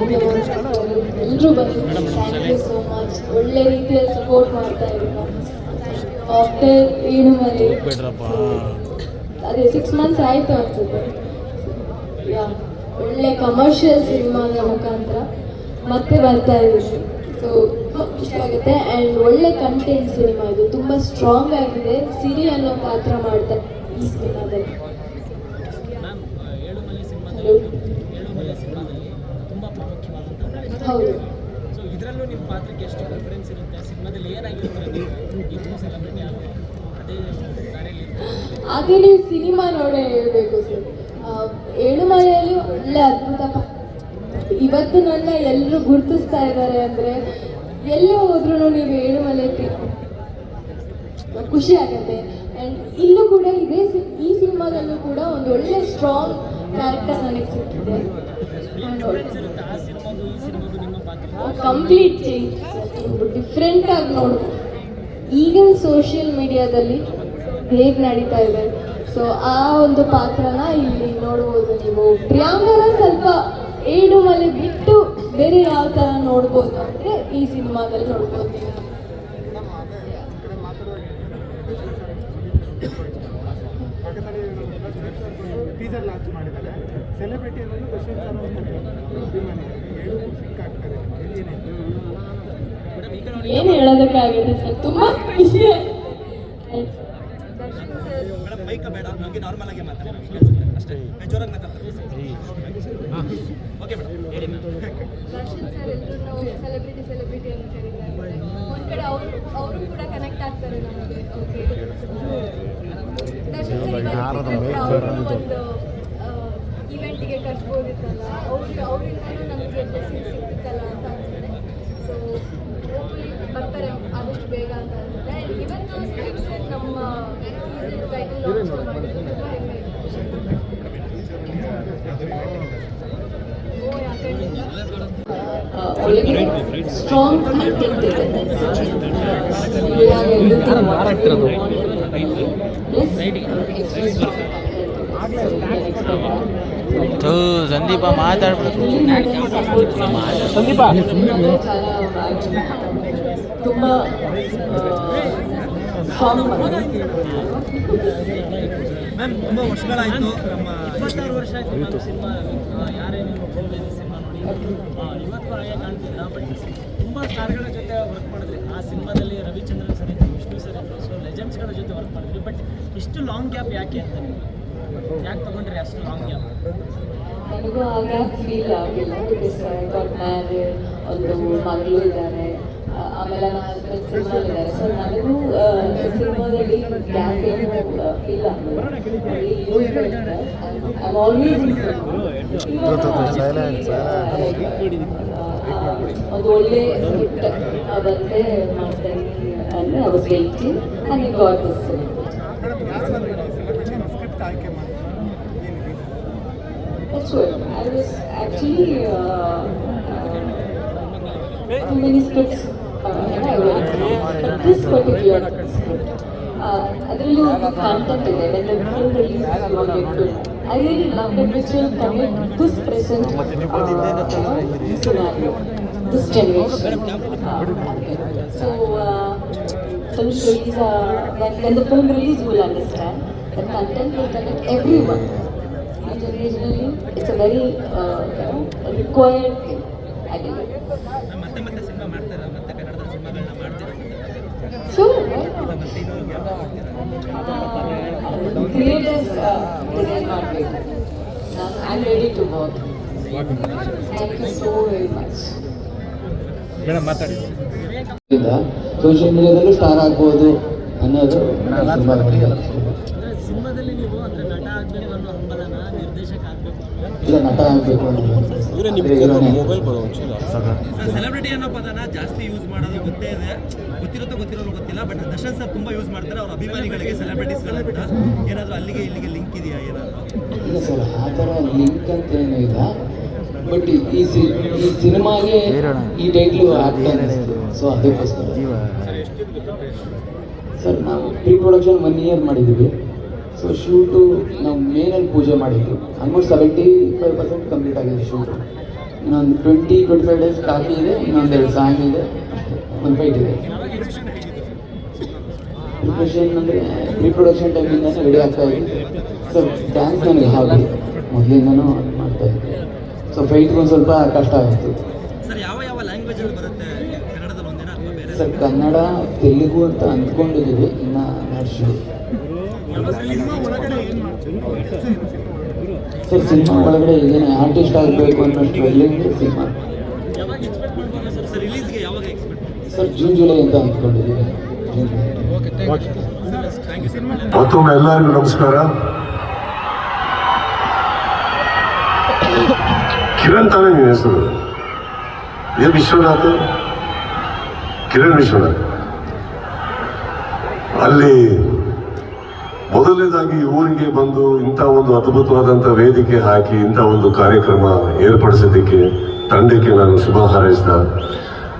ಎಲ್ಲರೂ ಬಂದು thank you so much. ಒಳ್ಳೆ ರೀತಿಯಲ್ಲಿ ಸಪೋರ್ಟ್ ಮಾಡ್ತಾ ಇದ್ರು. ಆಫ್ಟರ್ ಏನು ಮನೆ ಅದೇ 6 ಮಂತ್ಸ್ ಆಯಿತು ಅನ್ಸುತ್ತೆ. ಯಾ ಒಳ್ಳೆ ಕಮರ್ಷಿಯಲ್ ಸಿನಿಮಾದ ಮುಖಾಂತರ ಮತ್ತೆ ಬರ್ತಾ ಇದ್ದೀವಿ. ಸೊ ಖುಷಿ ಆಗುತ್ತೆ. ಆ್ಯಂಡ್ ಒಳ್ಳೆ ಕಂಟೆಂಟ್ ಸಿನಿಮಾ ಇದು, ತುಂಬ ಸ್ಟ್ರಾಂಗ್ ಆಗಿದೆ. ಸಿರಿ ಅನ್ನೋ ಪಾತ್ರ ಮಾಡ್ತಾರೆ ಈ ಸಿನಿಮಾದಲ್ಲಿ. ಹೌದು, ಅದೇ ಸಿನಿಮಾ ನೋಡೇ ಹೇಳ್ಬೇಕು ಸರ್. ಏಳುಮಲೆಯಲ್ಲಿ ಒಳ್ಳೆ ಅದ್ಭುತ ಇವತ್ತು ನನ್ನ ಎಲ್ಲರೂ ಗುರುತಿಸ್ತಾ ಇದ್ದಾರೆ ಅಂದರೆ ಎಲ್ಲೇ ಹೋದ್ರೂ ನೀವು ಏಳುಮಲೆ ಖುಷಿ ಆಗುತ್ತೆ. ಆ್ಯಂಡ್ ಇಲ್ಲೂ ಕೂಡ ಈ ಸಿನಿಮಾದಲ್ಲೂ ಕೂಡ ಒಂದು ಒಳ್ಳೆ ಸ್ಟ್ರಾಂಗ್ ಕ್ಯಾರೆಕ್ಟರ್ ನನಗೆ ಸಿಕ್ಕಿದೆ. ಕಂಪ್ಲೀಟ್ ಚೇಂಜ್, ಡಿಫ್ರೆಂಟಾಗಿ ನೋಡ್ಬೋದು. ಈಗಿನ ಸೋಷಿಯಲ್ ಮೀಡಿಯಾದಲ್ಲಿ ಹೇಗೆ ನಡೀತಾ ಇದೆ, ಸೊ ಆ ಒಂದು ಪಾತ್ರನ ಇಲ್ಲಿ ನೋಡ್ಬೋದು ನೀವು. ಪ್ರಿಯಾಂಕನ ಸ್ವಲ್ಪ ಏಳುಮಲೆ ಬಿಟ್ಟು ಬೇರೆ ಯಾವ ಥರ ನೋಡ್ಬೋದು ಅಂದರೆ ಈ ಸಿನಿಮಾದಲ್ಲಿ ನೋಡ್ಬೋದು ನೀವು. ಏನು ಹೇಳೋದಕ್ಕಾಗುತ್ತೆ ಸರ್, ತುಂಬ ಖುಷಿ ಆಯ್ತು. ದರ್ಶನ್ ಸರ್ ಎಲ್ಲರೂ ನಾವು ಸೆಲೆಬ್ರಿಟಿ ಅಂತ ಕರೀತಾರೆ. ಒಂದು ಕಡೆ ಅವರು ಕೂಡ ಕನೆಕ್ಟ್ ಆಗ್ತಾರೆ ನಮಗೆ. ಓಕೆ, ದರ್ಶನ್ ಸರ್ ಒಂದು ಇವೆಂಟಿಗೆ ಕರ್ಸ್ಬೋದಿತ್ತಲ್ಲ, ಅವರಿಂದನೂ ನಮಗೆ ಬ್ಲೆಸ್ಸಿಂಗ್ ಸಿಗ್ತಿತ್ತಲ್ಲ ಅಂತ ಅನ್ಸುತ್ತೆ. ಸೊ ಹೋಪ್ಫುಲಿ ಬರ್ತಾರೆ ಆದಷ್ಟು ಬೇಗ ಅಂತ ಅನ್ಸುತ್ತೆ. ಇವತ್ತು ಸರ್ ನಮ್ಮ ಟೈಟಲ್ ಲಾಂಚ್ ಮಾಡಿದ್ರು, ತುಂಬ ಹೆಮ್ಮೆ ಇದೆ. ಒಳಗೆ ಸ್ಟ್ರಾಂಗ್ ಕಂಟೆಂಟ್ ಇದೆ. ಸಂದೀಪ ಮಾತಾಡ್ಬೇಕು. ಸಂದೀಪ ತುಂಬ ಸ್ಟ್ರಾಂಗ್ ಮ್ಯಾಮ್. ತುಂಬ ವರ್ಷಗಳಾಯಿತು, ನಮ್ಮ 26 ವರ್ಷ ಆಯಿತು ನಮ್ಮ ಸಿನಿಮಾ. ಯಾರೇನು ಸಿನಿಮಾ ನೋಡಿ ಇವತ್ತು ಹಾಗೆ ಕಾಣ್ತಿಲ್ಲ. ಬಟ್ ತುಂಬ ಸ್ಟಾರ್ಗಳ ಜೊತೆ ವರ್ಕ್ ಮಾಡಿದ್ರಿ ಆ ಸಿನಿಮಾದಲ್ಲಿ. ರವಿಚಂದ್ರನ್ ಸರ್ ಇತ್ತು, ವಿಷ್ಣು ಸರ್ ಇತ್ತು, ಸೊ ಲೆಜೆಂಡ್ಸ್ಗಳ ಜೊತೆ ವರ್ಕ್ ಮಾಡಿದ್ರಿ. ಬಟ್ ಇಷ್ಟು ಲಾಂಗ್ ಗ್ಯಾಪ್ ಯಾಕೆ ಅಂತ ನೀವು ಯಾಕೆ ತೊಗೊಂಡ್ರಿ ಅಷ್ಟು ಲಾಂಗ್ ಗ್ಯಾಪ್? ನನಗೂ ಆ ಗ್ಯಾಪ್ ಫೀಲ್ ಆಗಿಲ್ಲ. ಬಿಕಾಸ್ ಐ ಗಾಟ್ ಮ್ಯಾರಿಡ್, ಒಂದು ಮಗಳು ಇದ್ದಾರೆ, ಆಮೇಲೆ ನನ್ನ ಹಸ್ಬೆಂಡ್ ಸಿನಿಮಾಲಿದ್ದಾರೆ. ಸೊ ನನಗೂ ಸಿನಿಮಾದಲ್ಲಿ ಗ್ಯಾಪ್ ಏನು ಫೀಲ್ ಆಗಿಲ್ಲ. ಐ ಆಲ್ವೇಸ್ ಒಂದು ಒಳ್ಳೆ ಹಿಟ್ ಬಂದೇ ಮಾಡ್ತಾರೆ ಅಂದರೆ I was waiting and I got this. That's good. I was actually too many scripts I worked on, but this particular script, ಅದರಲ್ಲಿ ಒಂದು ಕಂಟೆಂಟ್ ಇದೆ. When the film release, you will get to know. I really love that which will commit this present scenario, this generation. So film release, when the film release, you will understand. The content will connect everyone. Generationally, it's a very required thing, I think. ಮತ್ತೆ cinema ಮಾಡ್ತಾರಾ? ಮತ್ತೆ ಕನ್ನಡದ ಸಿನಿಮಾಗಳನ್ನ ಮಾಡ್ತೀರಾ? Sure. Creators design ಮಾಡಬೇಕು. I'm ready to work. Thank you so very much. Madam ಮಾತಾಡಿ. Social ಮೀಡಿಯಾದಲ್ಲೂ star ಆಗ್ಬೋದು ಅನ್ನೋದು ಸಿನಿಮಾದಲ್ಲಿ ನೀವು ಅಂದ್ರೆ ನಟ ಆಗಬೇಕು ಅನ್ನೋ ಹಂಬಲನ, ನಿರ್ದೇಶಕ ಆಗಬೇಕು ಇಲ್ಲ ನಟ ಆಗಬೇಕು ಸೆಲೆಬ್ರಿಟಿ ಅನ್ನೋ ಪದನ ಜಾಸ್ತಿ ಯೂಸ್ ಮಾಡೋದು ಗೊತ್ತೇ ಇದೆ, ಗೊತ್ತಿರೋರು ಗೊತ್ತಿಲ್ಲ. ಬಟ್ ದರ್ಶನ್ ಸರ್ ತುಂಬಾ ಯೂಸ್ ಮಾಡ್ತಾರೆ ಅವ್ರ ಅಭಿಮಾನಿಗಳಿಗೆ, ಸೆಲೆಬ್ರಿಟೀಸ್ಗಳ ಏನಾದರೂ ಅಲ್ಲಿಗೆ ಇಲ್ಲಿಗೆ ಲಿಂಕ್ ಇದೆಯಾ? ಏನಾದರೂ ಇಲ್ಲ ಸರ್, ಆ ಥರ ಲಿಂಕ್ ಅಂತ ಏನೂ ಇಲ್ಲ. ಬಟ್ ಈ ಸಿನಿಮಾಗೆ ಈ ಟೈಟ್ಲು ಆಗ್ತಾನೆ, ಸೊ ಅದಕ್ಕೋಸ್ಕರ ಸರ್ ನಾವು ಪ್ರೀ ಪ್ರೊಡಕ್ಷನ್ 1 year ಮಾಡಿದ್ದೀವಿ. ಸೊ ಶೂಟು ನಾವು ಮೇನಲ್ಲಿ ಪೂಜೆ ಮಾಡಿದ್ವಿ. ಆಲ್ಮೋಸ್ಟ್ 75% ಕಂಪ್ಲೀಟ್ ಆಗಿದೆ ಶೂಟು. ಇನ್ನೊಂದು 20-25 ಡೇಸ್ ಕಾಫಿ ಇದೆ, ಇನ್ನೊಂದೆರಡು ಸಾಂಗ್ ಇದೆ, ಒಂದು ಫೈಟ್ ಇದೆ. ಪ್ರಿಪ್ರೇಷನ್ ಅಂದರೆ ಪ್ರಿಪ್ರೊಡಕ್ಷನ್ ಟೈಮಿಂದನೇ ರೆಡಿ ಆಗ್ತಾ ಇದೆ. ಸೊ ಡ್ಯಾನ್ಸ್ ನನಗೆ ಹಾಗೆ ಮೊದಲಿಂದನೂ ಮಾಡ್ತಾ ಇದ್ದೆ. ಸೊ ಫೈಟ್ಗೆ ಒಂದು ಸ್ವಲ್ಪ ಕಷ್ಟ ಆಯಿತು ಸರ್. ಯಾವ ಲ್ಯಾಂಗ್ವೇಜಲ್ಲಿ ಬರುತ್ತೆ ಕನ್ನಡದಲ್ಲಿ ಒಂದಿನ ಅಥವಾ ಬೇರೆ? ಸರ್ ಕನ್ನಡ, ತೆಲುಗು ಅಂತ ಅಂದ್ಕೊಂಡಿದ್ದೀವಿ, ಇನ್ನು ನಡ್ಸಿದ್ವಿ. ಸರ್ ಸಿನಿಮಾ ಒಳಗಡೆ ಏನೇ ಆರ್ಟಿಸ್ಟ್ ಆಗಬೇಕು ಅನ್ನೋಷ್ಟು ಒಳ್ಳೆಯ ಸಿನಿಮಾ. ಯಾವಾಗ ಎಕ್ಸ್ಪೆಕ್ಟ್ ಮಾಡ್ಬೋದು ಸರ್? ಸರ್ ರಿಲೀಸ್ಗೆ ಯಾವಾಗ ಎಕ್ಸ್ಪೆಕ್ಟ್ ಮಾಡ್ಬೋದು? ಸರ್ ಜೂನ್ ಜುಲೈ ಅಂತ ಅಂದ್ಕೊಂಡಿದ್ದೀವಿ. Thank you sir. ಮತ್ತೊಮ್ಮೆ ಎಲ್ಲರಿಗೂ ನಮಸ್ಕಾರ. ಕಿರಣ್ ತಾನೇ ನಿಮ್ಮ ಹೆಸರು? ಏನು ವಿಶ್ವನಾಥ್? ಕಿರಣ್ ವಿಶ್ವನಾಥ್. ಅಲ್ಲಿ ಮೊದಲನೇದಾಗಿ ಊರಿಗೆ ಬಂದು ಇಂಥ ಒಂದು ಅದ್ಭುತವಾದಂಥ ವೇದಿಕೆ ಹಾಕಿ ಇಂಥ ಒಂದು ಕಾರ್ಯಕ್ರಮ ಏರ್ಪಡಿಸೋದಕ್ಕೆ ತಂಡಕ್ಕೆ ನಾನು ಶುಭ ಹಾರೈಸಿದ.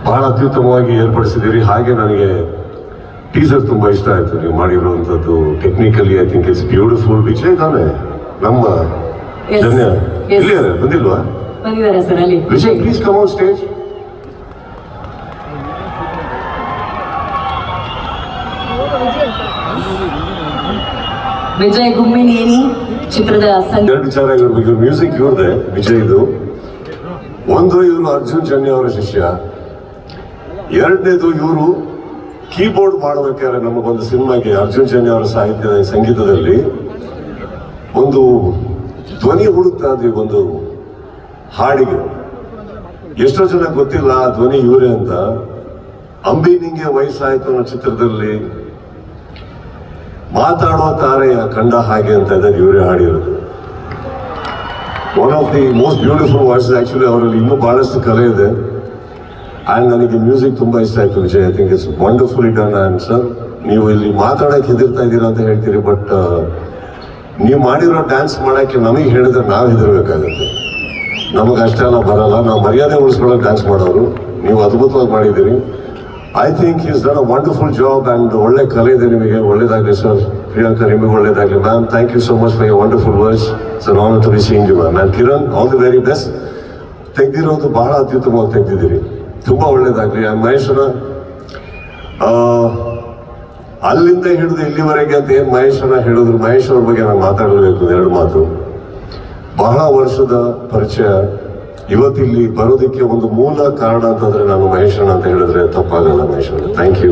ಬಹಳ ಅತ್ಯುತ್ತಮವಾಗಿ ಏರ್ಪಡಿಸಿದ್ದೀರಿ. ಹಾಗೆ ನನಗೆ ಟೀಸರ್ ತುಂಬ ಇಷ್ಟ ಆಯಿತು ನೀವು ಮಾಡಿರುವಂಥದ್ದು. Technically I think it's beautiful. Vijay ತಾನೆ ನಮ್ಮ ಜನ್ಯ ಎಲ್ಲಿದ್ದಾರೆ? ಬಂದಿಲ್ವಾ? ಬಂದಿದ್ದಾರೆ ಸರ್ ಅಲ್ಲಿ. Vijay please come on stage. Vijay Gummineni ಚಿತ್ರದ ಎರಡು ವಿಚಾರ ಇವ್ರ ಮ್ಯೂಸಿಕ್ ಇವ್ರದೆ, ವಿಜಯ್ದು. ಒಂದು, ಇವರು ಅರ್ಜುನ್ ಜನ್ಯ ಅವರ ಶಿಷ್ಯ. ಎರಡನೇದು, ಇವರು ಕೀಬೋರ್ಡ್ ಮಾಡಬೇಕಾದ್ರೆ ನಮಗೊಂದು ಸಿನಿಮಾಗೆ ಅರ್ಜುನ್ ಜನ್ಯ ಅವರ ಸಂಗೀತದಲ್ಲಿ ಒಂದು ಧ್ವನಿ ಹುಡುಕ್ತಾ ಇದ್ವಿ ಒಂದು ಹಾಡಿಗೆ. ಎಷ್ಟೋ ಜನ ಗೊತ್ತಿಲ್ಲ ಆ ಧ್ವನಿ ಇವರೇ ಅಂತ. ಅಂಬಿ ನಿಂಗೆ ವಯಸ್ಸಾಯ್ತು ಅನ್ನೋ ಚಿತ್ರದಲ್ಲಿ ಮಾತಾಡೋ ತಾರೆಯ ಕಂಡ ಹಾಗೆ ಅಂತ ಇದ್ದಾರೆ, ಇವರೇ ಹಾಡಿರೋದು. One of the most beautiful voices. Actually ಅವರಲ್ಲಿ ಇನ್ನೂ ಬಹಳಷ್ಟು ಕಲೆ ಇದೆ. ಆ್ಯಂಡ್ ನನಗೆ ಮ್ಯೂಸಿಕ್ ತುಂಬ ಇಷ್ಟ ಆಯಿತು Vijay. I think it's wonderfully done. And sir, ನೀವು ಇಲ್ಲಿ ಮಾತಾಡೋಕ್ಕೆ ಹೆದರ್ತಾ ಇದ್ದೀರಾ ಅಂತ ಹೇಳ್ತೀರಿ, ಬಟ್ ನೀವು ಮಾಡಿರೋ ಡ್ಯಾನ್ಸ್ ಮಾಡೋಕ್ಕೆ ನಮಗೆ ಹೇಳಿದ್ರೆ ನಾವು ಹೆದರ್ಬೇಕಾಗುತ್ತೆ. ನಮಗೆ ಅಷ್ಟೆಲ್ಲ ಬರಲ್ಲ. ನಾವು ಮರ್ಯಾದೆ ಉಳಿಸ್ಕೊಳ್ಳೋ ಡ್ಯಾನ್ಸ್ ಮಾಡೋರು. ನೀವು ಅದ್ಭುತವಾಗಿ ಮಾಡಿದ್ದೀರಿ. I think is done a wonderful job. And ಒಳ್ಳೆ ಕಲೆ ಇದೆ ನಿಮಗೆ. ಒಳ್ಳೇದಾಗಲಿ ಸರ್. ಪ್ರಿಯಾಂಕಾ, ನಿಮಗೆ ಒಳ್ಳೇದಾಗಲಿ. Ma'am, thank you so much for your wonderful words. It's an honour to be seeing you ma'am. And Kiran, all the very best. ತೆಗೆದಿರೋದು ಬಹಳ ಅತ್ಯುತ್ತಮವಾಗಿ ತೆಗೆದಿದ್ದೀರಿ. ತುಂಬ ಒಳ್ಳೇದಾಗಲಿ. ಆ್ಯಂಡ್ ಮಹೇಶ್ವರ, ಅಲ್ಲಿಂದ ಹಿಡಿದು ಇಲ್ಲಿವರೆಗೆ ಅಂತ ಏನು ಮಹೇಶ್ವರ ಹೇಳಿದ್ರು, ಮಹೇಶ್ವರ ಬಗ್ಗೆ ನಾನು ಮಾತಾಡಬೇಕು ಎರಡು ಮಾತು. ಬಹಳ ವರ್ಷದ ಪರಿಚಯ. ಇವತ್ತಿಲ್ಲಿ ಬರೋದಕ್ಕೆ ಒಂದು ಮೂಲ ಕಾರಣ ಅಂತಂದ್ರೆ ನಾನು ಮಹೇಶ್ವರ ಅಂತ ಹೇಳಿದ್ರೆ ತಪ್ಪಾಗಲ್ಲ. Maheshwara, thank you.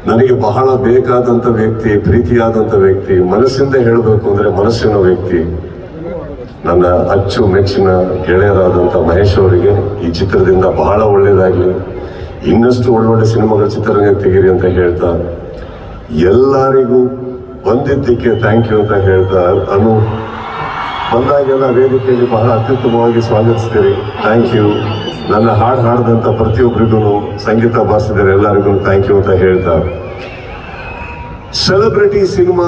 ನನಗೆ ಬಹಳ ಬೇಕಾದಂಥ ವ್ಯಕ್ತಿ, ಪ್ರೀತಿಯಾದಂಥ ವ್ಯಕ್ತಿ, ಮನಸ್ಸಿಂದ ಹೇಳಬೇಕು ಅಂದರೆ ಮನಸ್ಸಿನ ವ್ಯಕ್ತಿ, ನನ್ನ ಅಚ್ಚು ಮೆಚ್ಚಿನ ಗೆಳೆಯರಾದಂಥ ಮಹೇಶ್ ಅವರಿಗೆ ಈ ಚಿತ್ರದಿಂದ ಬಹಳ ಒಳ್ಳೆಯದಾಗಲಿ. ಇನ್ನಷ್ಟು ಒಳ್ಳೊಳ್ಳೆ ಸಿನಿಮಾಗಳ ಚಿತ್ರರಂಗ ತೆಗೀರಿ ಅಂತ ಹೇಳ್ತಾ, ಎಲ್ಲರಿಗೂ ಬಂದಿದ್ದಕ್ಕೆ ಥ್ಯಾಂಕ್ ಯು ಅಂತ ಹೇಳ್ತಾ, ಅನು ಬಂದಾಗೆಲ್ಲ ವೇದಿಕೆಯಲ್ಲಿ ಬಹಳ ಅತ್ಯುತ್ತಮವಾಗಿ ಸ್ವಾಗತಿಸ್ತೀರಿ. Thank you. ನನ್ನ ಹಾಡು ಹಾಡಿದಂಥ ಪ್ರತಿಯೊಬ್ಬರಿಗೂ, ಸಂಗೀತ ಬಾರಿಸಿದರೆ ಎಲ್ಲರಿಗೂ ಥ್ಯಾಂಕ್ ಯು ಅಂತ ಹೇಳ್ತಾ, ಸೆಲೆಬ್ರಿಟಿ ಸಿನಿಮಾ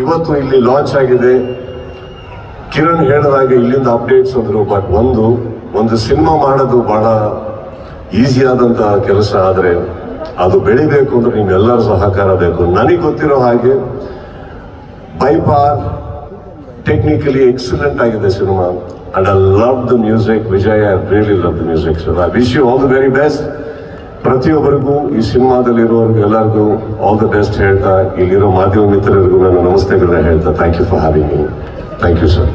ಇವತ್ತು ಇಲ್ಲಿ ಲಾಂಚ್ ಆಗಿದೆ. ಕಿರಣ್ ಹೇಳಿದಾಗೆ ಇಲ್ಲಿಂದ ಅಪ್ಡೇಟ್ಸ್ ಅಂದರು. ಬಟ್ ಒಂದು ಸಿನಿಮಾ ಮಾಡೋದು ಬಹಳ ಈಸಿ ಆದಂಥ ಕೆಲಸ. ಆದರೆ ಅದು ಬೆಳಿಬೇಕು ಅಂದ್ರೆ ನಿಮ್ಮೆಲ್ಲರ ಸಹಕಾರ ಬೇಕು. ನನಗೆ ಗೊತ್ತಿರೋ ಹಾಗೆ ಬೈ ಫಾರ್ ಟೆಕ್ನಿಕಲಿ ಎಕ್ಸಲೆಂಟ್ ಆಗಿದೆ cinema. And I love the music. Vijay, I really love the music. So I wish you all the very best. ಪ್ರತಿಯೊಬ್ಬರಿಗೂ, ಈ ಸಿನಿಮಾದಲ್ಲಿರೋರ್ಗು ಎಲ್ಲರಿಗೂ ಆಲ್ ದ ಬೆಸ್ಟ್ ಹೇಳ್ತಾ, ಇಲ್ಲಿರೋ ಮಾಧ್ಯಮ ಮಿತ್ರರಿಗೂ ನನ್ನ ನಮಸ್ತೆಗಳನ್ನ ಹೇಳ್ತಾ, thank you for having me. Thank you sir.